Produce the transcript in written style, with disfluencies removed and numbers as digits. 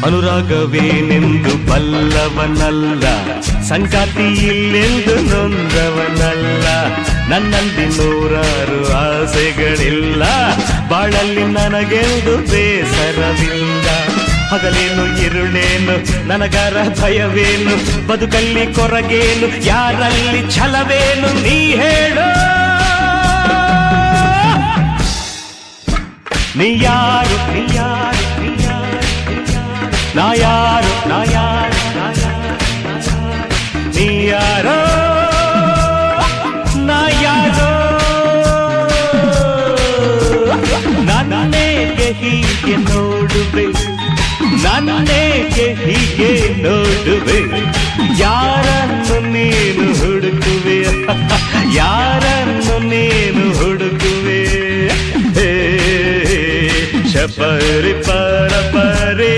ಅನುರಾಗವೇನೆಂದು ಬಲ್ಲವನಲ್ಲ, ಸಂಗಾತಿ ಇಲ್ಲೆಂದು ನೊಂದವನಲ್ಲ. ನನ್ನಲ್ಲಿ ನೂರಾರು ಆಸೆಗಳಿಲ್ಲ, ಬಾಳಲ್ಲಿ ನನಗೆಂದು ಬೇಸರವಿಲ್ಲ. ಹಗಲೇನು ഇരുಳೇನು ನನಗರ ಭಯವೇನು, ಬದುಕಲ್ಲಿ ಕೊರಗೇನು ಯಾರಲ್ಲಿ ಛಲವೇನು, ನೀ ಹೇಳು. ನೀ ಯಾರು ನೀ ಯಾರು ನಾ ಯಾರು ನಾ ಯಾರು ನೀ ಯಾರೋ ನಾ ಯಾರೋ. ನನ್ನೇಗೆ ಹೀಗೆ ನೋಡುವೆ, ನನ್ನೇಗೆ ಹೀಗೆ ನೋಡುವೆ, ಯಾರನ್ನು ನೀನು ಹುಡುಕುವೆ, ಯಾರನ್ನು ನೀನು ಹುಡುಕುವೆ. ಶಪರಿ ಪರ ಪರಿ